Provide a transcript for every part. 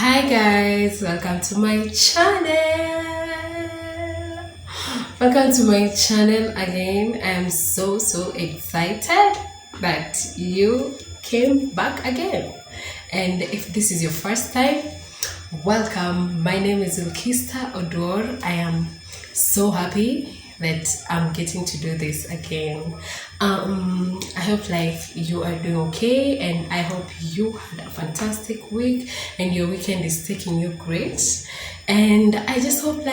Hi guys, welcome to my channel. Welcome to my channel again. I am so excited that you came back again. And if this is your first time, welcome. My name is Ilkista Odor. I am so happy that I'm getting to do this again. I hope you are doing okay, and I hope you had a fantastic week and your weekend is taking you great. And I just hope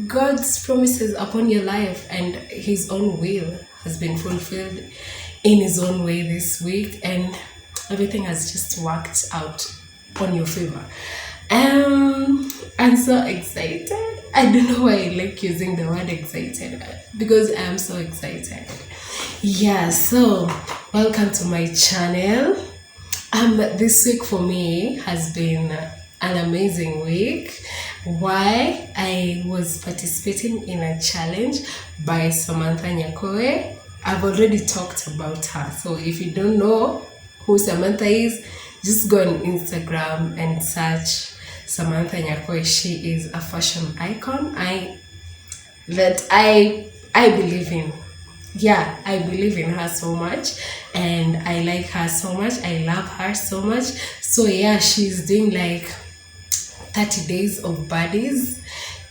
God's promises upon your life and his own will has been fulfilled in his own way this week, and everything has just worked out on your favor. I'm so excited. I don't know why I like using the word excited, because I am so excited. Yeah, so welcome to my channel. This week for me has been an amazing week. Why? I was participating in a challenge by Samantha Nyakoe. I've already talked about her, so if you don't know who Samantha is, just go on Instagram and search Samantha Nyakoe. She is a fashion icon I believe in. Yeah, I believe in her so much, and I like her so much. I love her so much. So yeah, she's doing 30 days of bodies,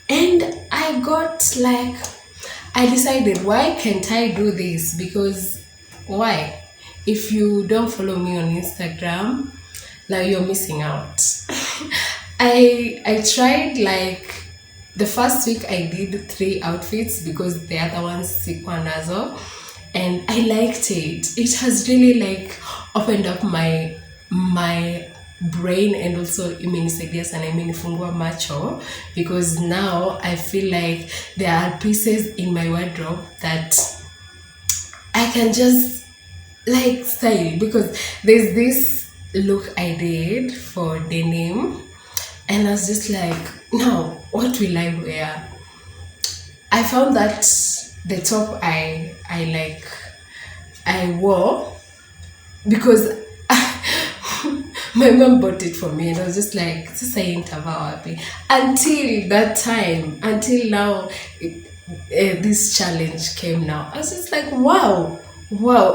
and I decided, why can't I do this? Because why? If you don't follow me on Instagram, you're missing out. I tried the first week I did 3 outfits because the other ones sikuwa nazo, and I liked it. It has really opened up my brain, and also imenisaidia sana, imenifungua macho, because now I feel like there are pieces in my wardrobe that I can just style, because there's this look I did for denim, and I was just now what will I wear? I found that the top I wore, because my mom bought it for me, and I was just sasa happy until that time, until now. This challenge came now. I was just wow,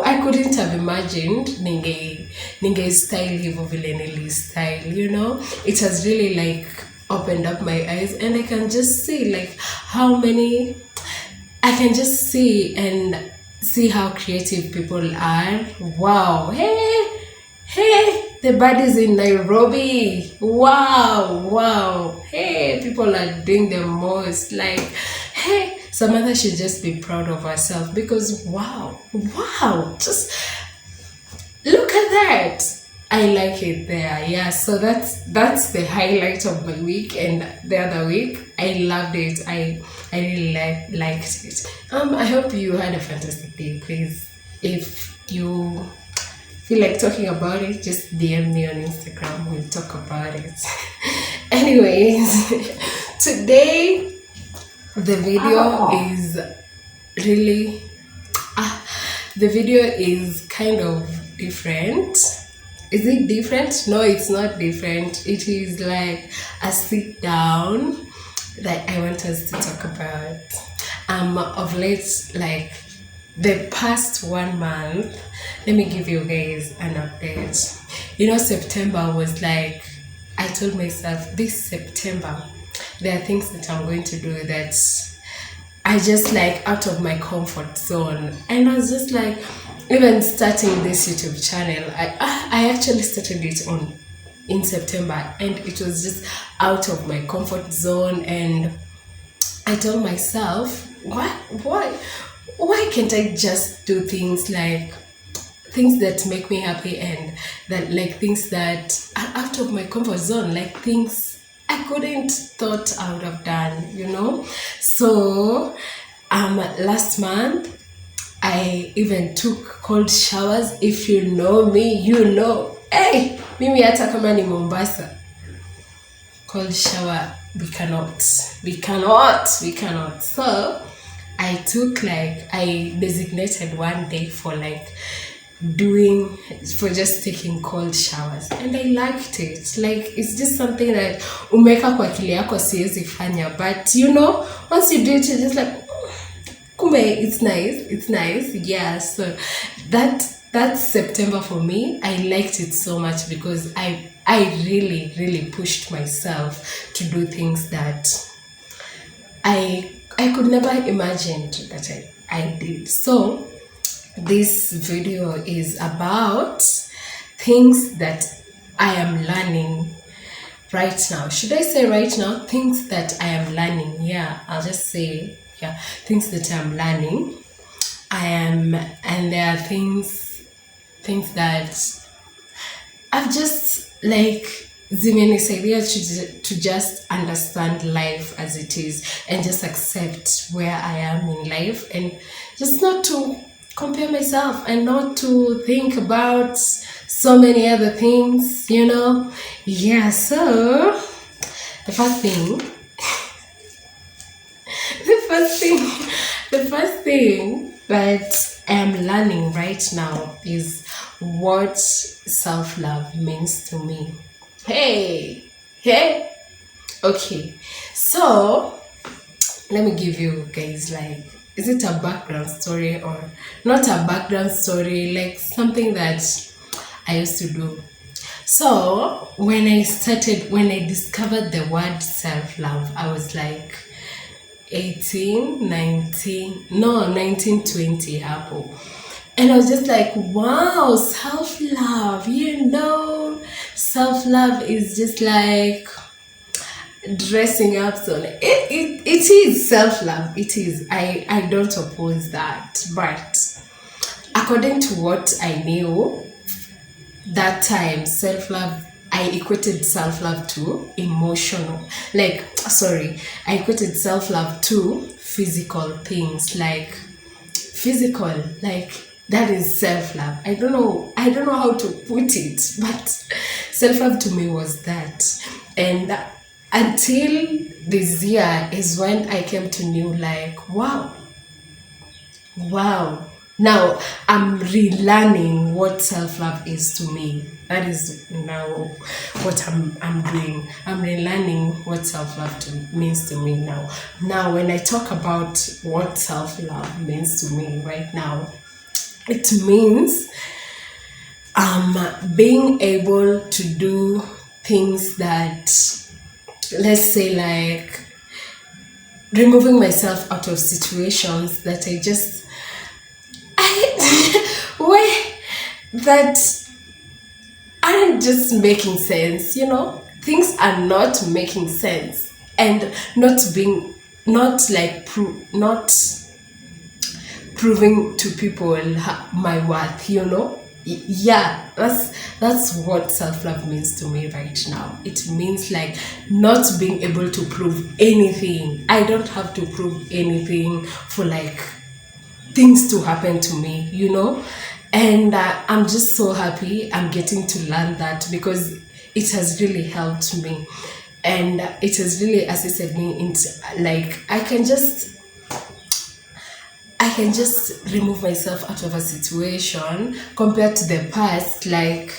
I couldn't have imagined ninge style hivyo vile nili style, it has really opened up my eyes, and I can just see I can just see how creative people are. Wow. Hey, the bodies in Nairobi. Wow. Hey, people are doing the most. Hey, Samantha should just be proud of herself, because wow, just look at that. I like it there. Yeah, so that's the highlight of my week. And the other week I loved it. I really liked it. I hope you had a fantastic day. Please, if you feel like talking about it, just DM me on Instagram. We'll talk about it. Anyways, today the video is really the video is kind of different. Is it different? No, it's not different. It is a sit down that I want us to talk about. Of late, the past 1 month, let me give you guys an update. September was I told myself, this September there are things that I'm going to do that I just out of my comfort zone. And I was just even starting this YouTube channel, I actually started it in September, and it was just out of my comfort zone. And I told myself, why can't I just do things things that make me happy, and that things that are out of my comfort zone, things I couldn't thought I would have done, So last month I even took cold showers. If you know me, hey, mimi hata kama ni Mombasa, cold shower we cannot. So I took I designated one day for doing for just taking cold showers, and I liked it. Like, it's just something that umeka kwa akili yako siwezi fanya, but once you do it, you're just like, kumbe, it's nice. Yeah, so that's September for me. I liked it so much because I really pushed myself to do things that I could never imagine that I did. So this video is about things that I am learning right now. Should I say right now? Things that I am learning. Yeah, I'll just say, yeah, things that I'm learning. And there are things that I've just like zimenisaidia to just understand life as it is and just accept where I am in life and just not to compare myself and not to think about so many other things, Yeah, so the first thing the first thing that I am learning right now is what self-love means to me. Hey, okay, so let me give you guys, like, is it a background story or not a background story, like something that I used to do. So when I discovered the word self-love, I was like 18, 19, 20 hapo. And I was just like, wow, self-love, self-love is just like dressing up. So it is self-love. It is. I don't oppose that. But according to what I knew that time, self-love, I equated self-love to emotional. I equated self-love to physical things, like that is self-love. I don't know how to put it, but self-love to me was that. And until this year is when I came to know, like, wow, now I'm relearning what self-love is to me. That is now what I'm doing. I'm relearning what self-love means to me now. Now, when I talk about what self-love means to me right now, it means being able to do things that, let's say, like removing myself out of situations that that aren't just making sense, things are not making sense, and not proving to people my worth, Yeah, that's what self-love means to me right now. It means like not being able to prove anything. I don't have to prove anything for like things to happen to me, And I'm just so happy I'm getting to learn that, because it has really helped me, and it has really assisted me into, like, I can just remove myself out of a situation compared to the past. Like,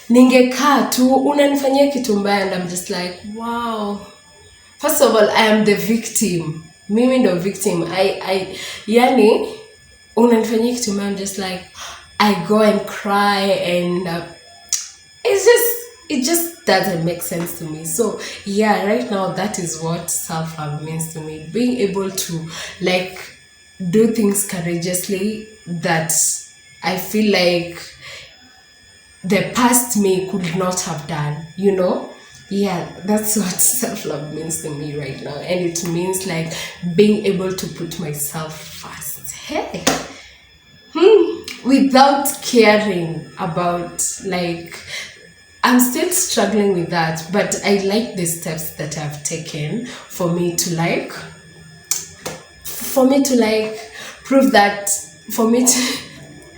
ningekaa tu unanifanyia kitu mbaya, and I'm just like, wow. First of all, I am the victim. Mimi ndo victim. Yani unanifanyia kitu mbaya, I'm just like, I go and cry, and it just doesn't make sense to me. So yeah, right now that is what self-love means to me. Being able to like do things courageously that I feel like the past me could not have done, Yeah, that's what self-love means to me right now. And it means like being able to put myself first. Hey. Without caring about, like, I'm still struggling with that, but I like the steps that I've taken for me to prove that,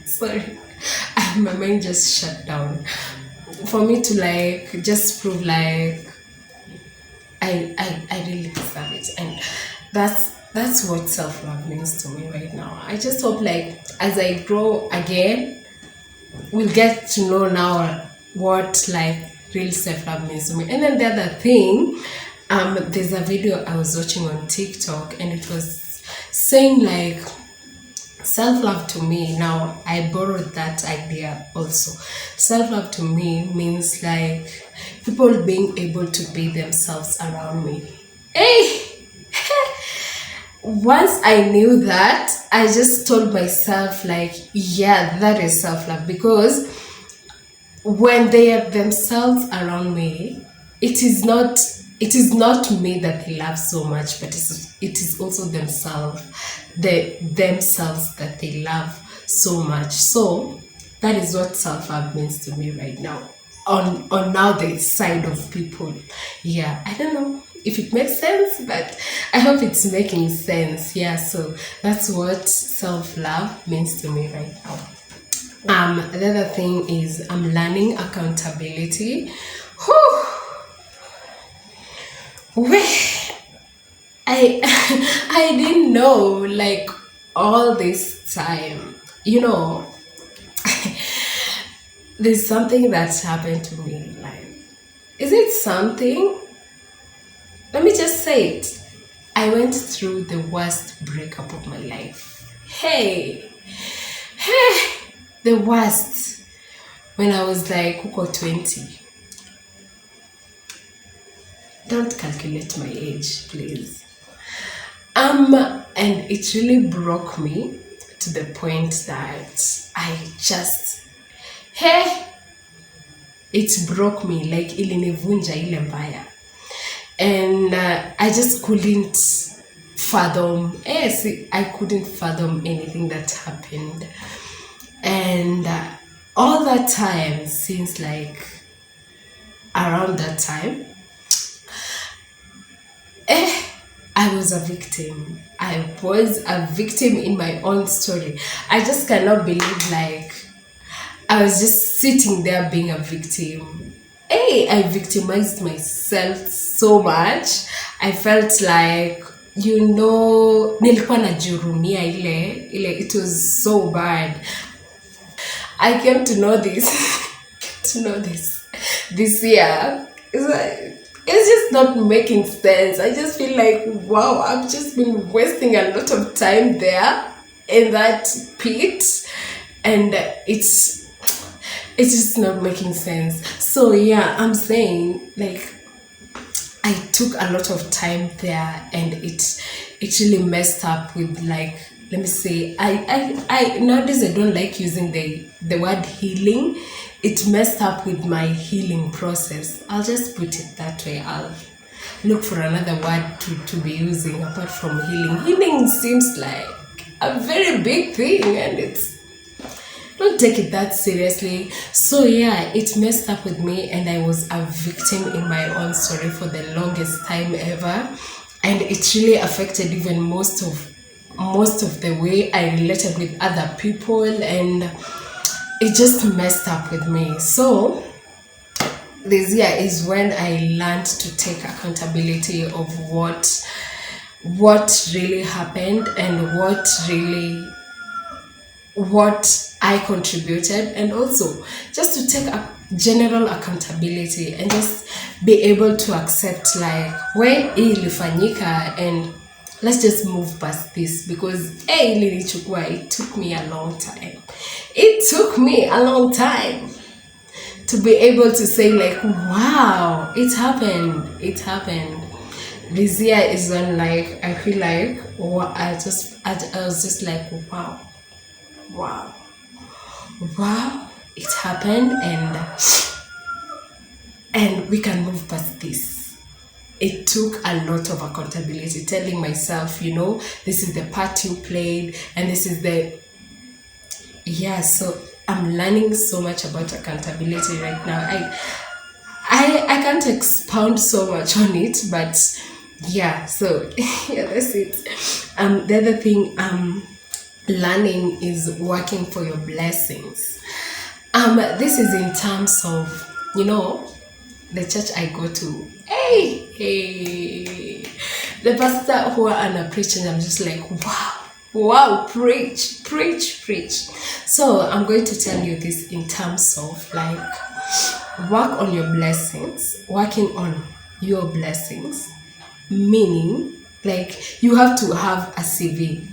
sorry, my mind just shut down. For me to like just prove like I really deserve it, and that's what self-love means to me right now. I just hope, like, as I grow again, we'll get to know now what like real self-love means to me. And then the other thing, there's a video I was watching on TikTok, and it was saying like self-love to me, now I borrowed that idea also. Self-love to me means like people being able to be themselves around me. Hey, once I knew that, I just told myself like, yeah, that is self-love, because when they are themselves around me, it is not me that they love so much, but it is also themselves that they love so much. So that is what self-love means to me right now, on now the side of people. Yeah, I don't know if it makes sense, but I hope it's making sense. Yeah, so that's what self-love means to me right now. The other thing is I'm learning accountability. Whew. Where I I didn't know like all this time. There's something that's happened to me. Like, is it something? Let me just say it. I went through the worst breakup of my life. Hey, hey, the worst. When I was like 20. Don't calculate my age, please. And it really broke me to the point that hey, it broke me, like ilinivunja ile mbaya. And I just couldn't fathom, I couldn't fathom anything that happened. And all that time, since like around that time, I was a victim. I was a victim in my own story. I just cannot believe like I was just sitting there being a victim. Hey, I victimized myself so much. I felt like, nilikuwa najihurumia ile, it was so bad. I came to know this year. It's just not making sense. I just feel like, wow, I've just been wasting a lot of time there in that pit, and it's just not making sense. So yeah, I'm saying like I took a lot of time there, and it really messed up with, like, let me say, I nowadays I don't like using the word healing. It messed up with my healing process. I'll just put it that way. I'll look for another word to be using apart from healing. Healing seems like a very big thing, and don't take it that seriously. So yeah, it messed up with me, and I was a victim in my own story for the longest time ever, and it really affected even most of the way I related with other people, and it just messed up with me. So this year is when I learned to take accountability of what really happened, and what I contributed, and also just to take a general accountability and just be able to accept like where ilifanyika, and let's just move past this, because it took me a long time. It took me a long time to be able to say like, wow, it happened. This year is when like I feel like I was just like, wow, it happened, and we can move past this. It took a lot of accountability, telling myself, this is the part you played, and this is so I'm learning so much about accountability right now. I can't expound so much on it, but yeah, so yeah, that's it. The other thing learning is working for your blessings. This is in terms of, the church I go to. Hey, the pastor who are preaching, I'm just like, wow, Wow, preach, preach, preach. So I'm going to tell you this in terms of like work on your blessings, working on your blessings, meaning like you have to have a CV.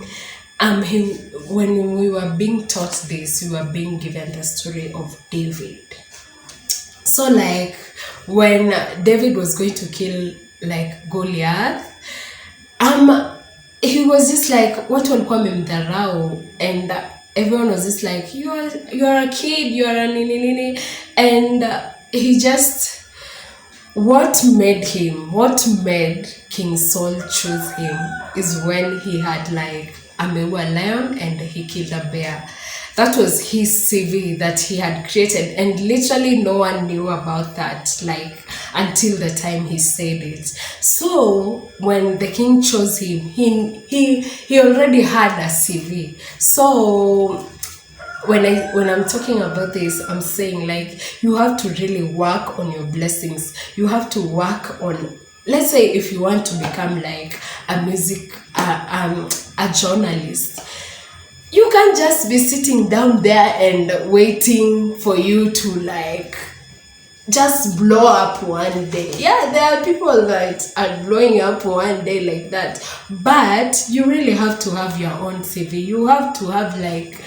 When we were being taught this, we were being given the story of David. So like when David was going to kill like Goliath, um he was just like watu walikuwa wamemdharau and everyone was just like you are a kid, you are a nini nini, and he just what made King Saul choose him is when he had like ameua lion and he killed a bear. That was his CV that he had created, and literally no one knew about that, like until the time he said it. So when the king chose him, he already had a CV. So when I'm talking about this, I'm saying like you have to really work on your blessings. You have to work on, let's say if you want to become like a journalist, you can't just be sitting down there and waiting for you to like just blow up one day. Yeah, there are people that are blowing up one day like that, but you really have to have your own CV. You have to have like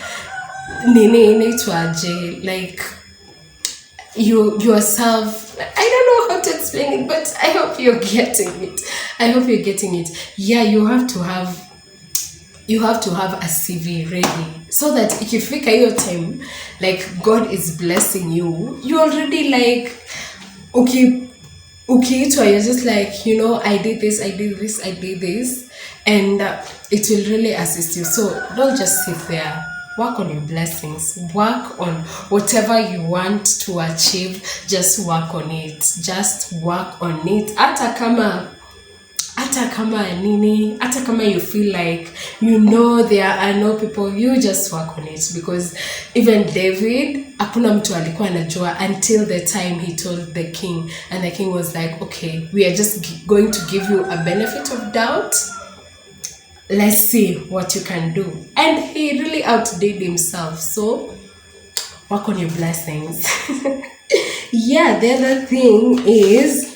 like you yourself. I don't know how to explain it, but I hope you're getting it. Yeah, you have to have a CV ready, so that ikifika hiyo time like God is blessing you, you already like ukiitwa, you're just like, I did this, and it will really assist you. So don't just sit there. Work on your blessings. Work on whatever you want to achieve. Just work on it. Hata kama you feel like there are no people, you just work on it, because even David hakuna mtu alikuwa anajua until the time he told the king, and the king was like, okay, we are just going to give you a benefit of doubt, let's see what you can do. And he really outdid himself. So work on your blessings. Yeah, the other thing is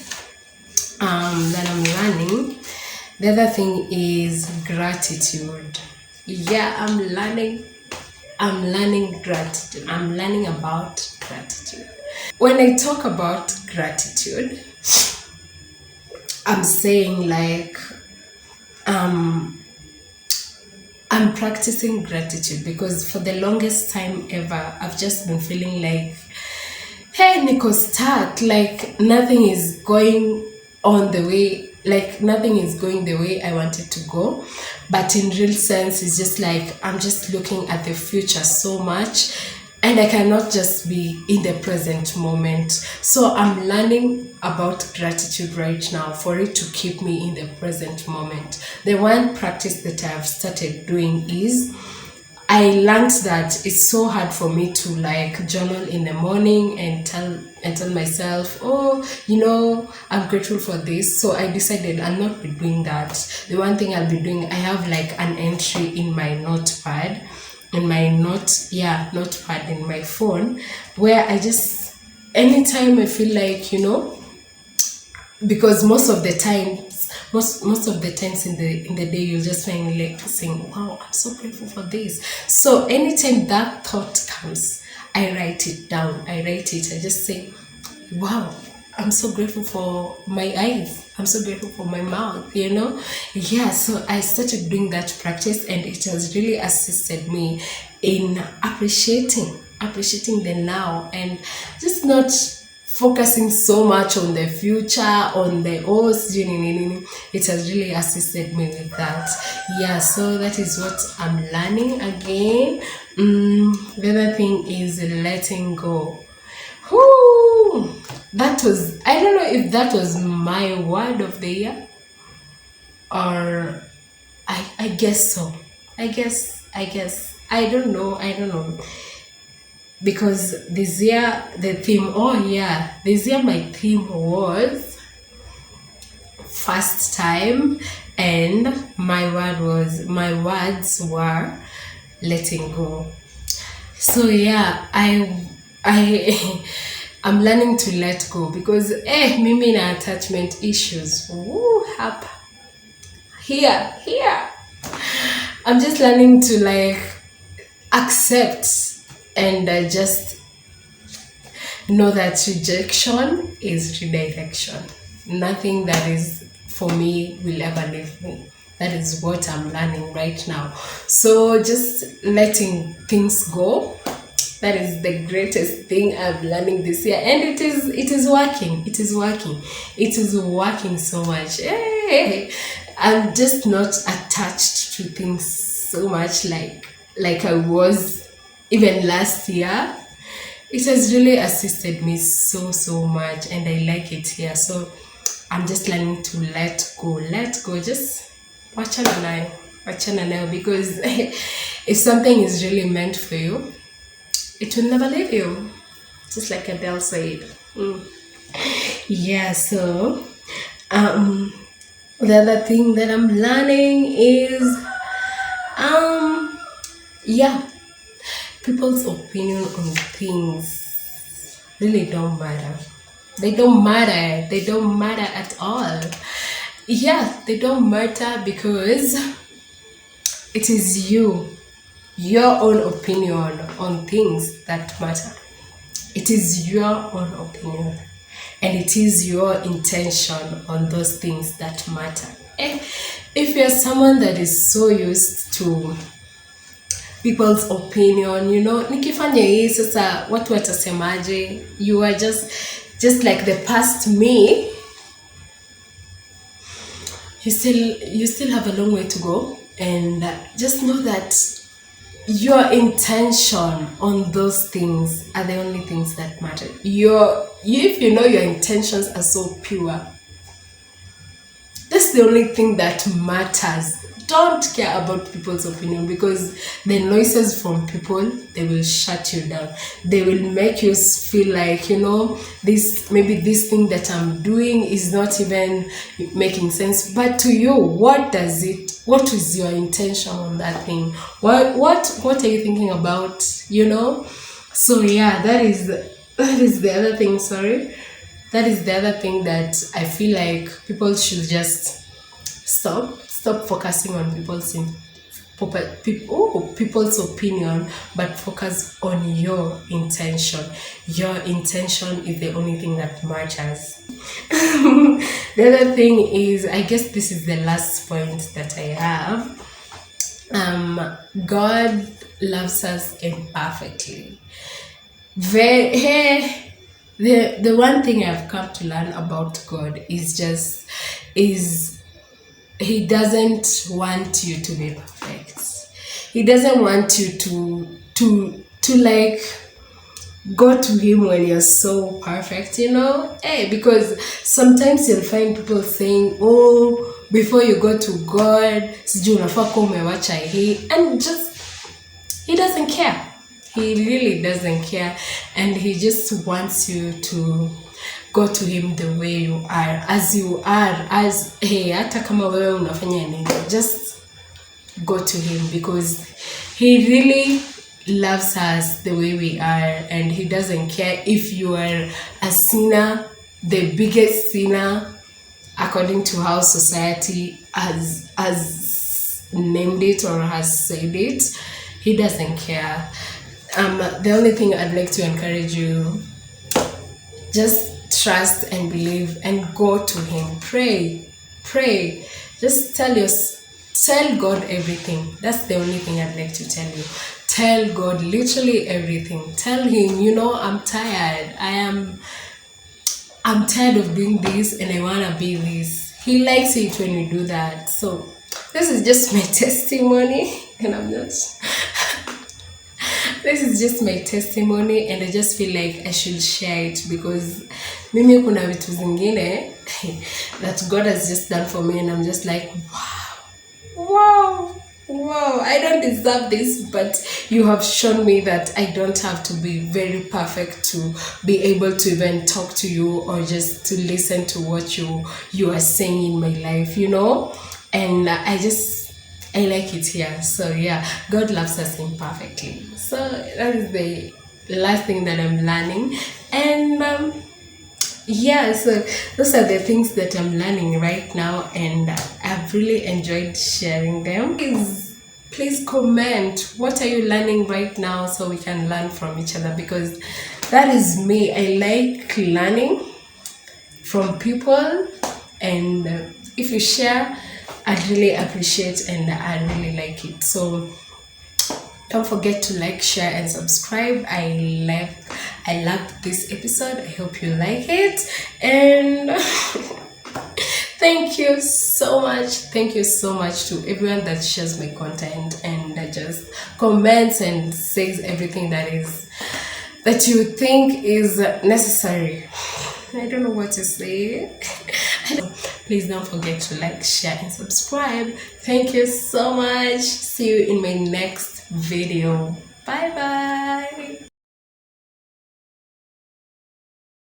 that I'm learning. The other thing is gratitude. Yeah, I'm learning gratitude. I'm learning about gratitude. When I talk about gratitude, I'm saying like I'm practicing gratitude, because for the longest time ever, I've just been feeling like, hey, niko stuck, like nothing is going the way I wanted to go. But in real sense, it's just like I'm just looking at the future so much, and I cannot just be in the present moment. So I'm learning about gratitude right now for it to keep me in the present moment. The one practice that I've started doing is, I learned that it's so hard for me to like journal in the morning and tell myself, I'm grateful for this. So I decided I'll not be doing that. The one thing I'll be doing, I have like an entry in my notepad, notepad in my phone, where I just, anytime I feel like, because most of the times in the day, you'll just find like saying, wow, I'm so grateful for this. So anytime that thought comes, I write it down. I just say, wow, I'm so grateful for my eyes, I'm so grateful for my mouth, Yeah, so I started doing that practice, and it has really assisted me in appreciating the now, and just not focusing so much on the future, on the it has really assisted me with that. Yeah, so that is what I'm learning again. The other thing is letting go. That was, I don't know if that was my word of the year, or I guess so. I guess I don't know. Because this year my theme was first time, and my words were letting go. So yeah, I'm learning to let go because mimi na attachment issues. Woo, up here. I'm just learning to like accept and just know that rejection is redirection. Nothing that is for me will ever leave me. That is what I'm learning right now. So just letting things go. That is the greatest thing I'm learning this year, and it is working. It is working so much. Hey, I'm just not attached to things so much like I was even last year. It has really assisted me so much, and I like it here. So I'm just learning to let go, just wachana nayo, because if something is really meant for you, it will never leave you, just like Adele said. Yeah, so the other thing that I'm learning is yeah, people's opinion on things really don't matter. They don't matter at all. Yeah, they don't matter because it is your own opinion on things that matter. It is your own opinion, and it is your intention on those things that matter. If you're someone that is so used to people's opinion, nikifanya hii sasa watu watasemaje, you are just like the past me, you still have a long way to go, and just know that your intention on those things are the only things that matter. If you know your intentions are so pure, that's the only thing that matters. Don't care about people's opinion, because the noises from people, they will shut you down. They will make you feel like, this thing that I'm doing is not even making sense. But to you, what is your intention on that thing? What are you thinking about? So yeah, that is the other thing. Sorry, that is the other thing that I feel like people should just stop focusing on people's opinion, but focus on your intention. Your intention is the only thing that matters. The other thing is, I guess this is the last point that I have. God loves us imperfectly. The one thing I've come to learn about God is He doesn't want you to be perfect. He doesn't want you to like go to him when you're so perfect, because sometimes you'll find people saying, oh, before you go to God, and just he doesn't care. He really doesn't care, and he just wants you to go to him the way you are, hata kama wewe unafanya nini, just go to him, because he really loves us the way we are, and he doesn't care if you are a sinner, the biggest sinner according to how society has named it or has said it. He doesn't care. The only thing I'd like to encourage you, just trust and believe and go to him. Pray. Just tell God everything. That's the only thing I'd like to tell you. Tell God literally everything. Tell him, I'm tired. I'm tired of doing this, and I want to be this. He likes it when you do that. So this is just my testimony, and this is just my testimony, and I just feel like I should share it, because mimi kuna vitu zingine that God has just done for me, and I'm just like, wow. Wow, I don't deserve this, but you have shown me that I don't have to be very perfect to be able to even talk to you or just to listen to what you are saying in my life, And I like it here. So yeah, God loves us imperfectly. So that is the last thing that I'm learning, and yeah, so those are the things that I'm learning right now, and I've really enjoyed sharing them. Please comment what are you learning right now so we can learn from each other, because that is me. I like learning from people, and if you share, I'd really appreciate and I really like it. So don't forget to like, share, and subscribe. I loved this episode. I hope you like it. And thank you so much. Thank you so much to everyone that shares my content and that just comments and says everything that you think is necessary. I don't know what to say. Please don't forget to like, share, and subscribe. Thank you so much. See you in my next video. Bye bye.